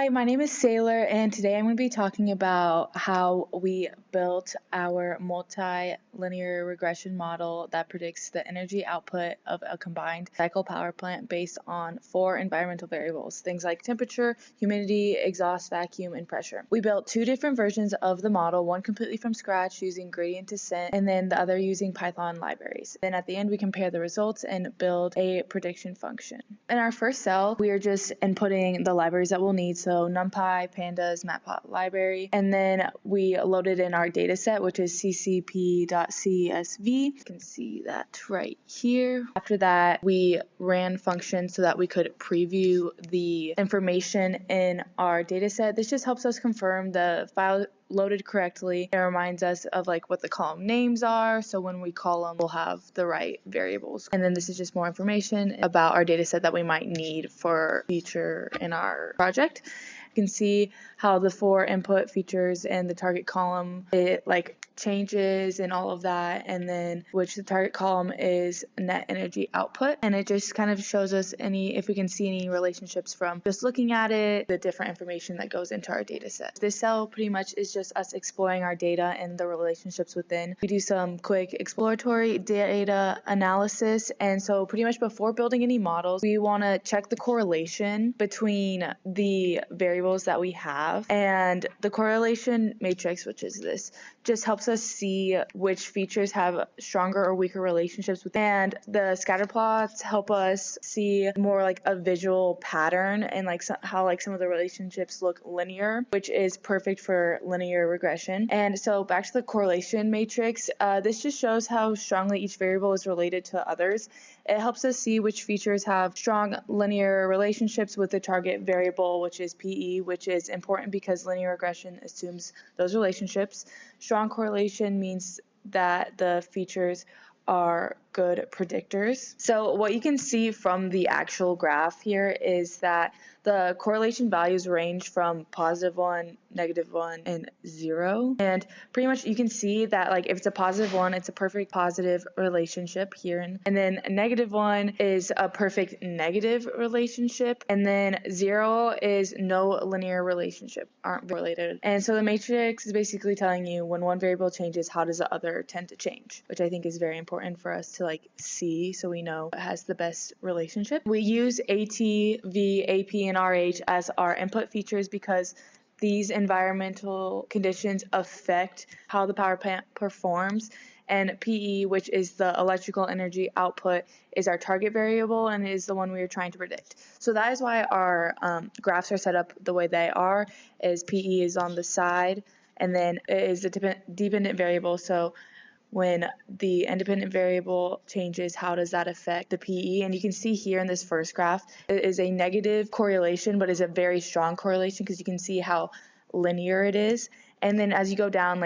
Hi, my name is Sailor, and today I'm going to be talking about how we built our multi-linear regression model that predicts the energy output of a combined cycle power plant based on 4 environmental variables, things like temperature, humidity, exhaust vacuum, and pressure. We built 2 different versions of the model, one completely from scratch using gradient descent, and then the other using Python libraries. Then at the end, we compare the results and build a prediction function. In our first cell, we are just inputting the libraries that we'll need, so NumPy, Pandas, Matplotlib, and then we loaded in our data set, which is ccp.csv. You can see that right here. After that, we ran functions so that we could preview the information in our data set. This just helps us confirm the file loaded correctly. It reminds us of what the column names are, so when we call them, we'll have the right variables. And then this is just more information about our data set that we might need for future in our project. You can see how the 4 input features and the target column, it changes and all of that, and then which the target column is net energy output, and it just kind of shows us if we can see any relationships from just looking at it, the different information that goes into our data set. This cell pretty much is just us exploring our data and the relationships within. We do some quick exploratory data analysis, and so pretty much before building any models, we want to check the correlation between the variables that we have, and the correlation matrix, which is this, just helps us see which features have stronger or weaker relationships with, and the scatter plots help us see more like a visual pattern and how some of the relationships look linear, which is perfect for linear regression. And so back to the correlation matrix, this just shows how strongly each variable is related to others. It helps us see which features have strong linear relationships with the target variable, which is PE, which is important because linear regression assumes those relationships. Strong correlation means that the features are good predictors. So what you can see from the actual graph here is that the correlation values range from +1, -1, and 0. And pretty much you can see that if it's a +1, it's a perfect positive relationship here. And then a -1 is a perfect negative relationship. And then 0 is no linear relationship, aren't related. And so the matrix is basically telling you when one variable changes, how does the other tend to change, which I think is very important for us to see so we know what has the best relationship. We use AT, V, AP, and RH as our input features because these environmental conditions affect how the power plant performs, and PE, which is the electrical energy output, is our target variable and is the one we are trying to predict. So that is why our graphs are set up the way they are, is PE is on the side, and then it is a dependent variable, so when the independent variable changes, how does that affect the PE? And you can see here in this first graph, it is a negative correlation, but is a very strong correlation because you can see how linear it is. And then as you go down,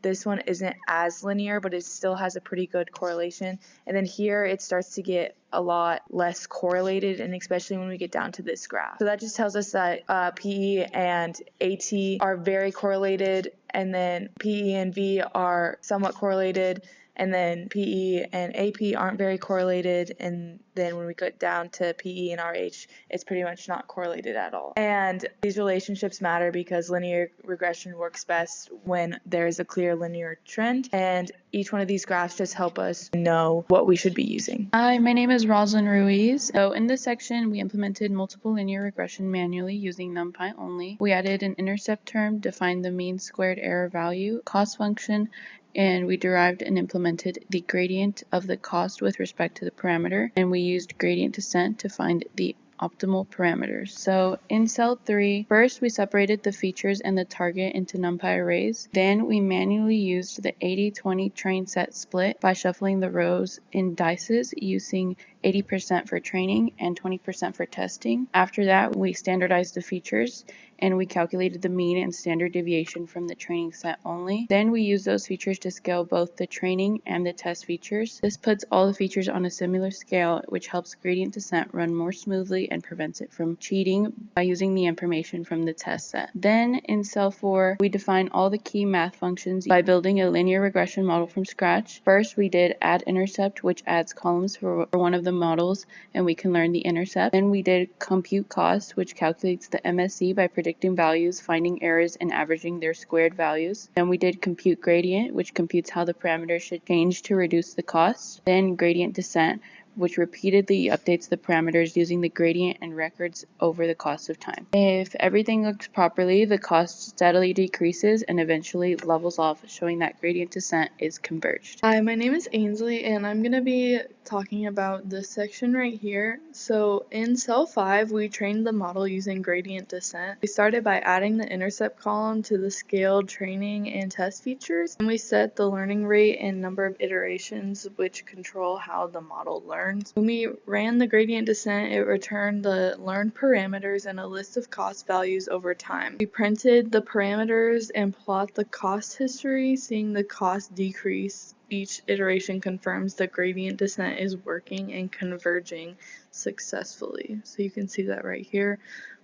this one isn't as linear, but it still has a pretty good correlation. And then here it starts to get a lot less correlated, and especially when we get down to this graph. So that just tells us that PE and AT are very correlated, and then PE and V are somewhat correlated, and then PE and AP aren't very correlated, and then when we get down to PE and RH, it's pretty much not correlated at all. And these relationships matter because linear regression works best when there is a clear linear trend, and each one of these graphs just help us know what we should be using. Hi, my name is Roslyn Ruiz. So in this section, we implemented multiple linear regression manually using NumPy only. We added an intercept term, defined the mean squared error value, cost function, and we derived and implemented the gradient of the cost with respect to the parameter, and we used gradient descent to find the optimal parameters. So in cell 3, first we separated the features and the target into NumPy arrays. Then we manually used the 80-20 train set split by shuffling the rows in dices using 80% for training and 20% for testing. After that, we standardized the features and we calculated the mean and standard deviation from the training set only. Then we use those features to scale both the training and the test features. This puts all the features on a similar scale, which helps gradient descent run more smoothly and prevents it from cheating by using the information from the test set. Then in cell 4, we define all the key math functions by building a linear regression model from scratch. First, we did add intercept, which adds columns for one of the models, and we can learn the intercept. Then we did compute cost, which calculates the MSE by predicting values, finding errors, and averaging their squared values. Then we did compute gradient, which computes how the parameters should change to reduce the cost. Then gradient descent, which repeatedly updates the parameters using the gradient and records over the cost of time. If everything looks properly, the cost steadily decreases and eventually levels off, showing that gradient descent is converged. Hi, my name is Ainsley, and I'm going to be talking about this section right here. So in cell 5, we trained the model using gradient descent. We started by adding the intercept column to the scaled training and test features, and we set the learning rate and number of iterations which control how the model learns. When we ran the gradient descent, it returned the learned parameters and a list of cost values over time. We printed the parameters and plot the cost history, seeing the cost decrease. Each iteration confirms the gradient descent is working and converging successfully. So you can see that right here.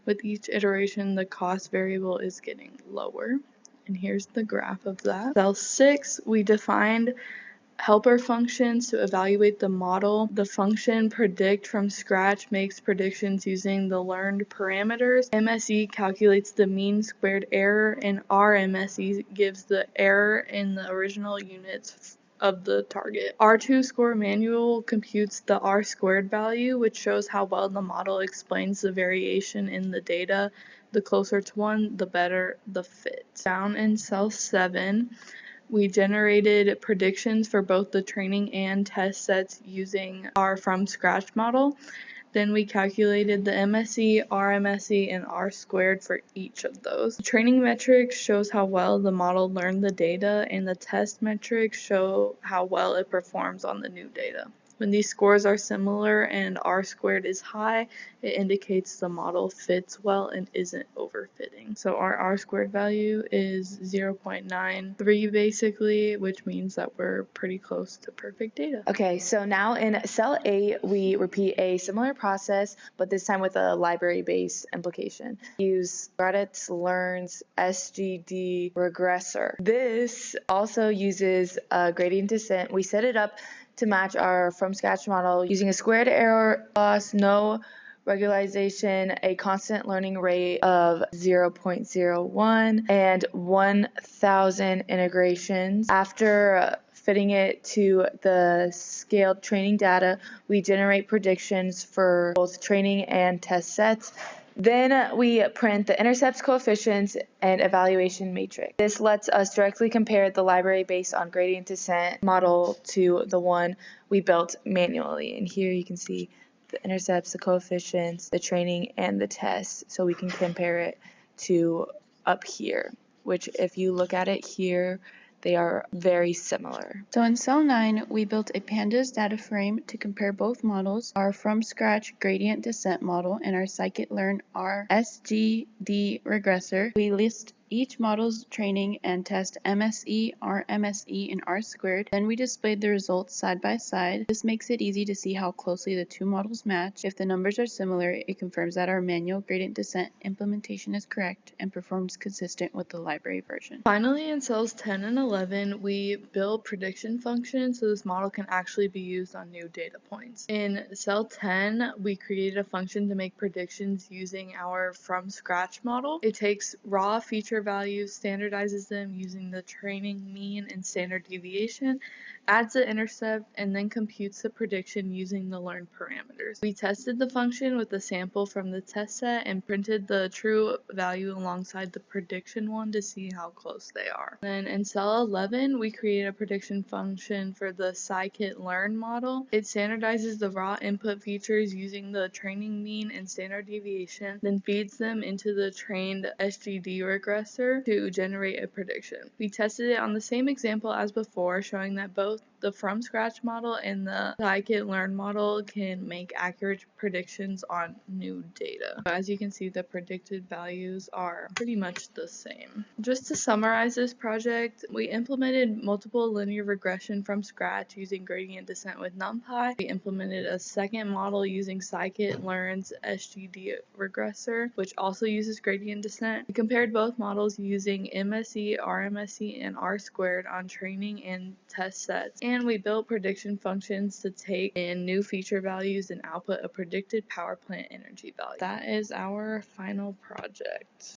With each iteration, the cost variable is getting lower. And here's the graph of that. Cell 6, we defined helper functions to evaluate the model. The function predict from scratch makes predictions using the learned parameters. MSE calculates the mean squared error, and RMSE gives the error in the original units of the target. R2 score manual computes the R squared value, which shows how well the model explains the variation in the data. The closer to 1, the better the fit. Down in cell 7, we generated predictions for both the training and test sets using our from scratch model. Then we calculated the MSE, RMSE, and R squared for each of those. The training metrics shows how well the model learned the data, and the test metrics show how well it performs on the new data. When these scores are similar and R squared is high, it indicates the model fits well and isn't overfitting. So our R squared value is 0.93 basically, which means that we're pretty close to perfect data. Okay, so now in cell 8, we repeat a similar process, but this time with a library-based implication. Use Credits Learns SGD Regressor. This also uses a gradient descent. We set it up to match our from scratch model using a squared error loss, no regularization, a constant learning rate of 0.01, and 1,000 integrations. After fitting it to the scaled training data, we generate predictions for both training and test sets. Then we print the intercepts, coefficients, and evaluation matrix. This lets us directly compare the library based on gradient descent model to the one we built manually. And here you can see the intercepts, the coefficients, the training, and the tests. So we can compare it to up here, which if you look at it here, they are very similar. So in cell 9, we built a pandas data frame to compare both models, our from scratch gradient descent model and our scikit-learn R SGD regressor. We list each model's training and test MSE, RMSE, and R squared. Then we displayed the results side by side. This makes it easy to see how closely the two models match. If the numbers are similar, it confirms that our manual gradient descent implementation is correct and performs consistent with the library version. Finally, in cells 10 and 11, we build prediction functions so this model can actually be used on new data points. In cell 10, we created a function to make predictions using our from scratch model. It takes raw feature values, standardizes them using the training mean and standard deviation, adds the intercept, and then computes the prediction using the learned parameters. We tested the function with a sample from the test set and printed the true value alongside the prediction one to see how close they are. Then in cell 11, we create a prediction function for the scikit-learn model. It standardizes the raw input features using the training mean and standard deviation, then feeds them into the trained SGD regressor to generate a prediction. We tested it on the same example as before, showing that both The from scratch model and the scikit-learn model can make accurate predictions on new data. As you can see, the predicted values are pretty much the same. Just to summarize this project, we implemented multiple linear regression from scratch using gradient descent with NumPy. We implemented a second model using scikit-learn's SGD regressor, which also uses gradient descent. We compared both models using MSE, RMSE, and R-squared on training and test sets, and we built prediction functions to take in new feature values and output a predicted power plant energy value. That is our final project.